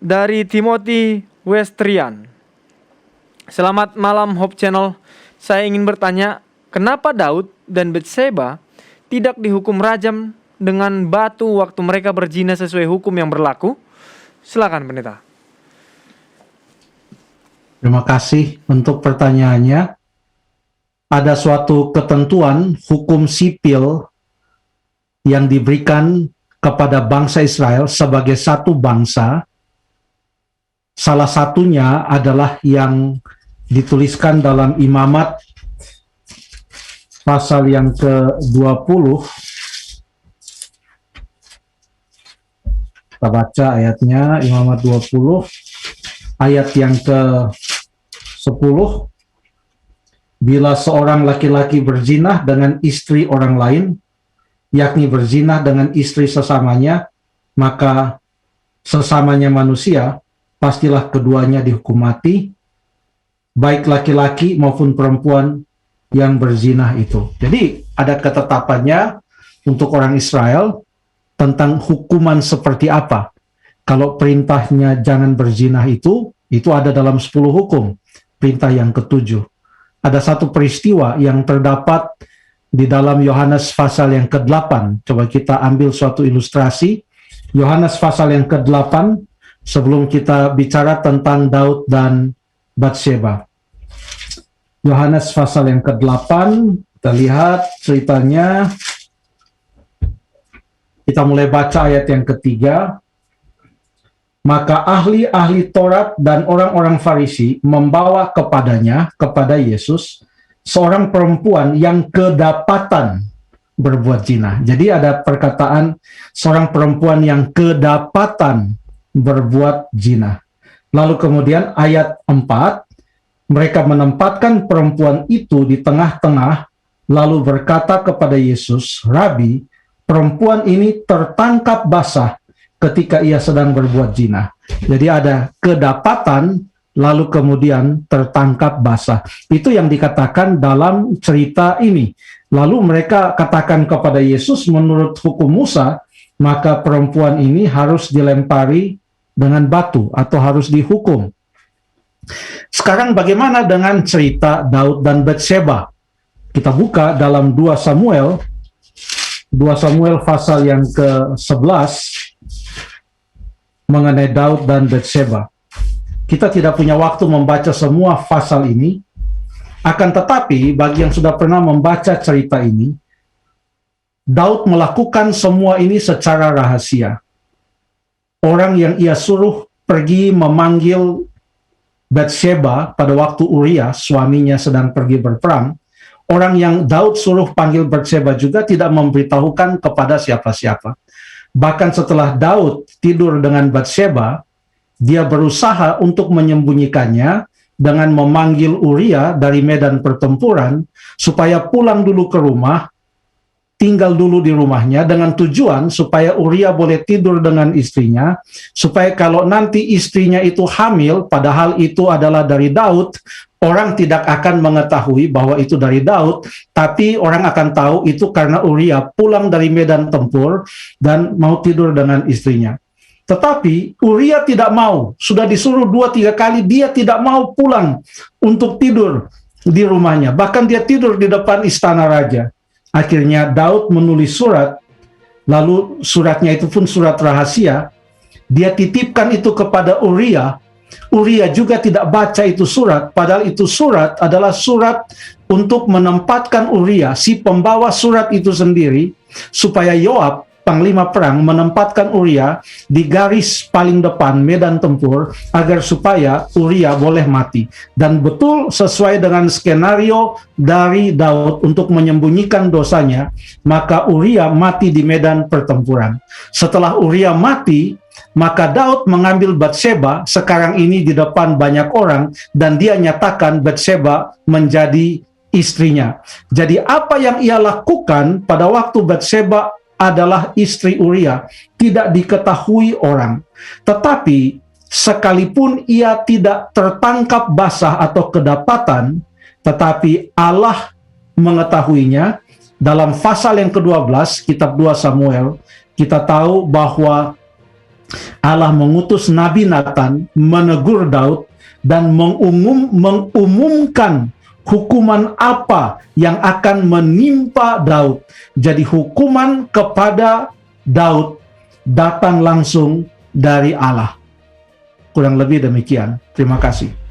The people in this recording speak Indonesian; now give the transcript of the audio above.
dari Timothy Westrian. Selamat malam Hope Channel. Saya ingin bertanya, kenapa Daud dan Batseba tidak dihukum rajam dengan batu waktu mereka berzina sesuai hukum yang berlaku? Silakan pendeta. Terima kasih untuk pertanyaannya. Ada suatu ketentuan hukum sipil yang diberikan kepada bangsa Israel sebagai satu bangsa. Salah satunya adalah yang dituliskan dalam Imamat pasal yang ke-20. Kita baca ayatnya, Imamat 20, ayat yang ke-10. Bila seorang laki-laki berzinah dengan istri orang lain, yakni berzinah dengan istri sesamanya, maka sesamanya manusia, pastilah keduanya dihukum mati, baik laki-laki maupun perempuan yang berzinah itu. Jadi ada ketetapannya untuk orang Israel tentang hukuman seperti apa. Kalau perintahnya jangan berzinah itu ada dalam 10 hukum, perintah yang ke-7. Ada satu peristiwa yang terdapat di dalam Yohanes pasal yang ke-8. Coba kita ambil suatu ilustrasi. Yohanes pasal yang ke-8, sebelum kita bicara tentang Daud dan Batseba. Yohanes pasal yang ke-8, kita lihat ceritanya. Kita mulai baca ayat yang ke-3. Maka ahli-ahli Taurat dan orang-orang Farisi membawa kepada Yesus, seorang perempuan yang kedapatan berbuat zina. Jadi ada perkataan seorang perempuan yang kedapatan berbuat zina. Lalu kemudian ayat 4, mereka menempatkan perempuan itu di tengah-tengah, lalu berkata kepada Yesus, Rabi, perempuan ini tertangkap basah ketika ia sedang berbuat zina. Jadi ada kedapatan, lalu kemudian tertangkap basah. Itu yang dikatakan dalam cerita ini. Lalu mereka katakan kepada Yesus, menurut hukum Musa, maka perempuan ini harus dilempari dengan batu atau harus dihukum. Sekarang bagaimana dengan cerita Daud dan Batseba? Kita buka dalam 2 Samuel pasal yang ke-11, mengenai Daud dan Batseba. Kita tidak punya waktu membaca semua pasal ini, akan tetapi bagi yang sudah pernah membaca cerita ini, Daud melakukan semua ini secara rahasia. Orang yang ia suruh pergi memanggil Batseba pada waktu Uria, suaminya sedang pergi berperang, orang yang Daud suruh panggil Batseba juga tidak memberitahukan kepada siapa-siapa. Bahkan setelah Daud tidur dengan Batseba, dia berusaha untuk menyembunyikannya dengan memanggil Uria dari medan pertempuran supaya pulang dulu ke rumah, tinggal dulu di rumahnya dengan tujuan supaya Uria boleh tidur dengan istrinya, supaya kalau nanti istrinya itu hamil, padahal itu adalah dari Daud, orang tidak akan mengetahui bahwa itu dari Daud, tapi orang akan tahu itu karena Uria pulang dari medan tempur dan mau tidur dengan istrinya. Tetapi Uria tidak mau, sudah disuruh 2-3 kali, dia tidak mau pulang untuk tidur di rumahnya. Bahkan dia tidur di depan istana raja. Akhirnya Daud menulis surat, lalu suratnya itu pun surat rahasia. Dia titipkan itu kepada Uria. Uria juga tidak baca itu surat, padahal itu surat adalah surat untuk menempatkan Uria, si pembawa surat itu sendiri, supaya Yoab, panglima perang, menempatkan Uria di garis paling depan medan tempur, agar supaya Uria boleh mati. Dan betul sesuai dengan skenario dari Daud untuk menyembunyikan dosanya, maka Uria mati di medan pertempuran. Setelah Uria mati, maka Daud mengambil Batseba sekarang ini di depan banyak orang, dan dia nyatakan Batseba menjadi istrinya. Jadi apa yang ia lakukan pada waktu Batseba adalah istri Uria tidak diketahui orang. Tetapi sekalipun ia tidak tertangkap basah atau kedapatan, tetapi Allah mengetahuinya. Dalam pasal yang ke-12 kitab 2 Samuel, kita tahu bahwa Allah mengutus Nabi Nathan menegur Daud dan mengumumkan hukuman apa yang akan menimpa Daud. Jadi hukuman kepada Daud datang langsung dari Allah. Kurang lebih demikian. Terima kasih.